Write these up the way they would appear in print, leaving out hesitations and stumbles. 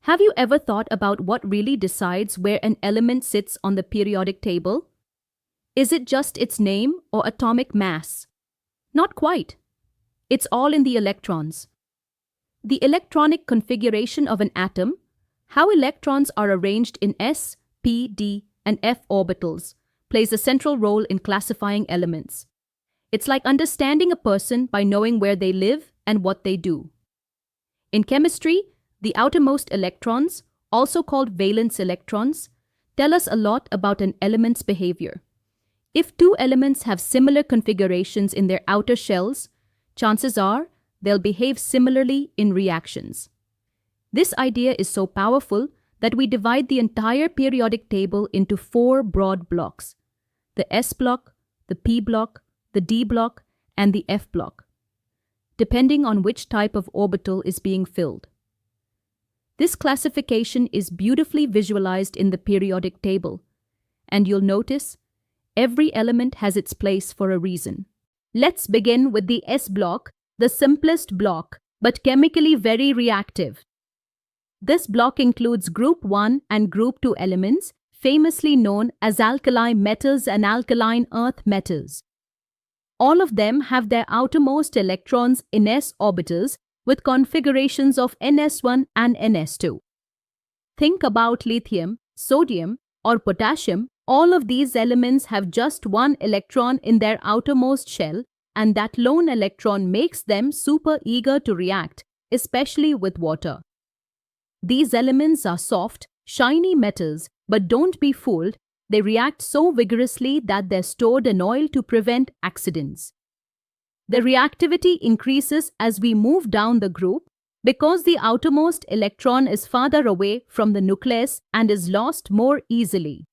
Have you ever thought about what really decides where an element sits on the periodic table? Is it just its name or atomic mass? Not quite. It's all in the electrons. The electronic configuration of an atom, how electrons are arranged in s, p, d, and f orbitals, plays a central role in classifying elements. It's like understanding a person by knowing where they live and what they do. In chemistry, the outermost electrons, also called valence electrons, tell us a lot about an element's behavior. If two elements have similar configurations in their outer shells, chances are they'll behave similarly in reactions. This idea is so powerful that we divide the entire periodic table into four broad blocks: the S block, the P block, the D block, and the F block, depending on which type of orbital is being filled. This classification is beautifully visualized in the periodic table, and you'll notice every element has its place for a reason. Let's begin with the S block, the simplest block, but chemically very reactive. This block includes group 1 and group 2 elements, famously known as alkali metals and alkaline earth metals. All of them have their outermost electrons in s orbitals with configurations of ns1 and ns2. Think about lithium, sodium, or potassium. All of these elements have just one electron in their outermost shell, and that lone electron makes them super eager to react, especially with water. These elements are soft, shiny metals, but don't be fooled, they react so vigorously that they're stored in oil to prevent accidents. The reactivity increases as we move down the group because the outermost electron is farther away from the nucleus and is lost more easily.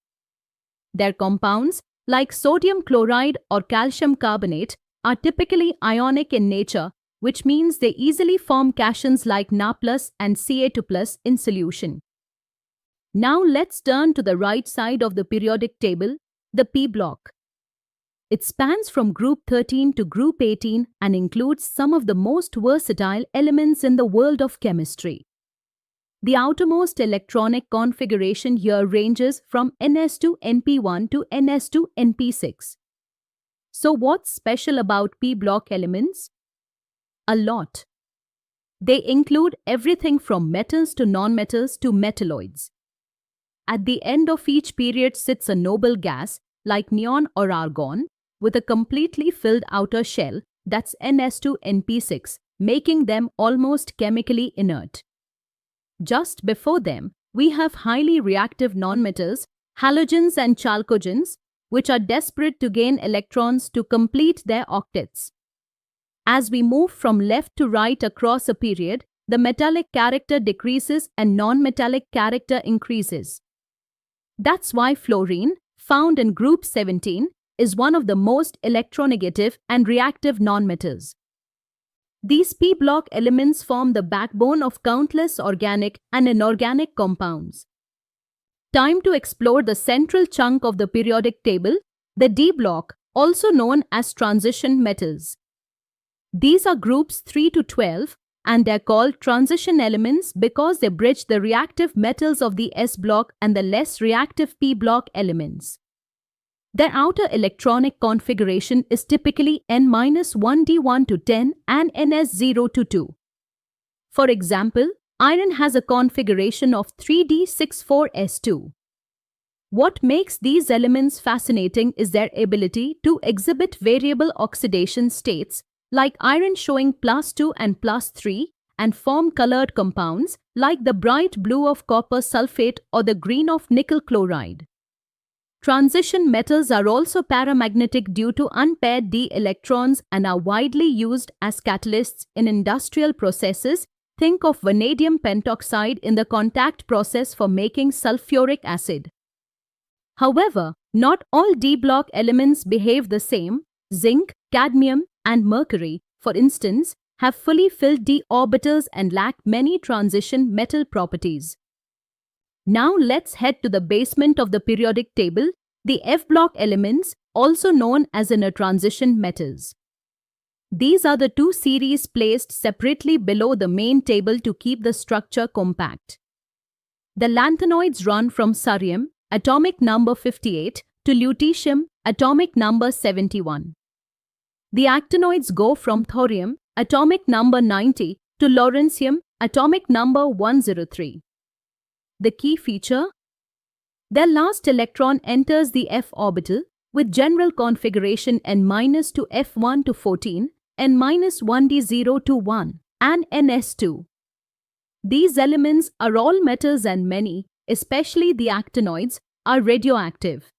Their compounds, like sodium chloride or calcium carbonate, are typically ionic in nature, which means they easily form cations like Na+ and Ca2+ in solution. Now let's turn to the right side of the periodic table, the P block. It spans from group 13 to group 18 and includes some of the most versatile elements in the world of chemistry. The outermost electronic configuration here ranges from ns2np1 to ns2np6. So what's special about P block elements? A lot. They include everything from metals to nonmetals to metalloids. At the end of each period sits a noble gas, like neon or argon, with a completely filled outer shell, that's ns2np6, making them almost chemically inert. Just before them, we have highly reactive nonmetals, halogens and chalcogens, which are desperate to gain electrons to complete their octets. As we move from left to right across a period, the metallic character decreases and non-metallic character increases. That's why fluorine, found in group 17, is one of the most electronegative and reactive nonmetals. These P block elements form the backbone of countless organic and inorganic compounds. Time to explore the central chunk of the periodic table, the D block, also known as transition metals. These are groups 3 to 12, and they're called transition elements because they bridge the reactive metals of the S block and the less reactive P block elements. Their outer electronic configuration is typically n-1d1 to 10 and ns0 to 2. For example, iron has a configuration of 3d64s2. What makes these elements fascinating is their ability to exhibit variable oxidation states, like iron showing +2 and +3, and form colored compounds like the bright blue of copper sulfate or the green of nickel chloride. Transition metals are also paramagnetic due to unpaired d electrons and are widely used as catalysts in industrial processes. Think of vanadium pentoxide in the contact process for making sulfuric acid. However, not all D block elements behave the same. Zinc, cadmium, and mercury, for instance, have fully filled d orbitals and lack many transition metal properties. Now let's head to the basement of the periodic table, the F block elements, also known as inner transition metals. These are the two series placed separately below the main table to keep the structure compact. The lanthanoids run from cerium, atomic number 58, to lutetium, atomic number 71. The actinoids go from thorium, atomic number 90, to lawrencium, atomic number 103. The key feature? Their last electron enters the f orbital with general configuration n- to f1 to 14, n-1d0 to 1, and ns2. These elements are all metals and many, especially the actinoids, are radioactive.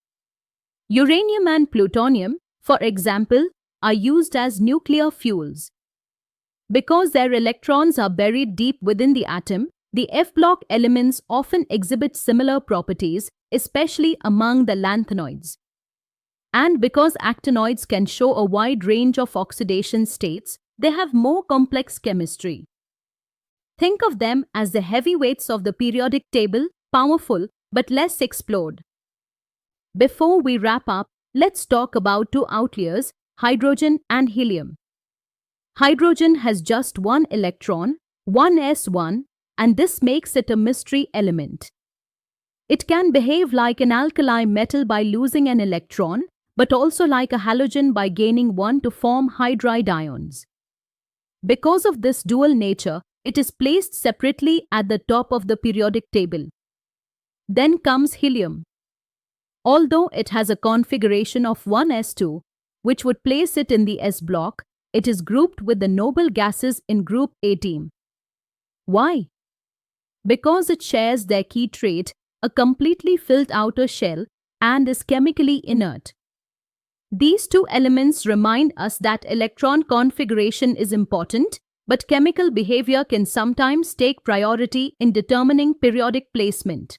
Uranium and plutonium, for example, are used as nuclear fuels. Because their electrons are buried deep within the atom, the f-block elements often exhibit similar properties, especially among the lanthanoids. And because actinoids can show a wide range of oxidation states, they have more complex chemistry. Think of them as the heavyweights of the periodic table, powerful but less explored. Before we wrap up, let's talk about two outliers, hydrogen and helium. Hydrogen has just one electron, 1s1, and this makes it a mystery element. It can behave like an alkali metal by losing an electron, but also like a halogen by gaining one to form hydride ions. Because of this dual nature, it is placed separately at the top of the periodic table. Then comes helium. Although it has a configuration of 1s2, which would place it in the s block, it is grouped with the noble gases in group A team. Why? Because it shares their key trait, a completely filled outer shell, and is chemically inert. These two elements remind us that electron configuration is important, but chemical behavior can sometimes take priority in determining periodic placement.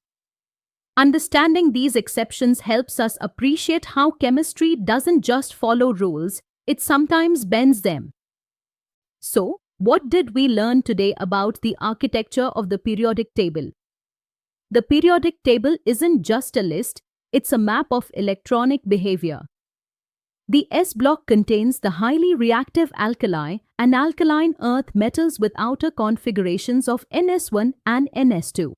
Understanding these exceptions helps us appreciate how chemistry doesn't just follow rules, it sometimes bends them. So, what did we learn today about the architecture of the periodic table? The periodic table isn't just a list, it's a map of electronic behavior. The S block contains the highly reactive alkali and alkaline earth metals with outer configurations of Ns1 and Ns2.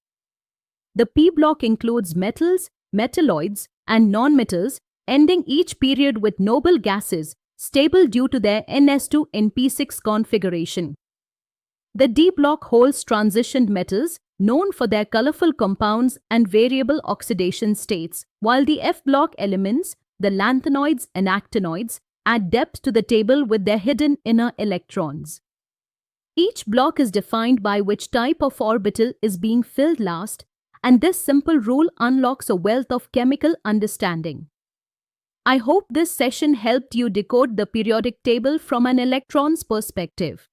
The P block includes metals, metalloids, and nonmetals, ending each period with noble gases, stable due to their Ns2 Np6 configuration. The D block holds transitioned metals, known for their colorful compounds and variable oxidation states, while the F block elements, the lanthanoids and actinoids, add depth to the table with their hidden inner electrons. Each block is defined by which type of orbital is being filled last, and this simple rule unlocks a wealth of chemical understanding. I hope this session helped you decode the periodic table from an electron's perspective.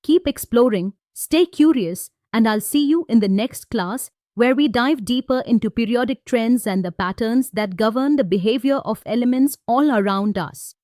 Keep exploring, stay curious, and I'll see you in the next class, where we dive deeper into periodic trends and the patterns that govern the behavior of elements all around us.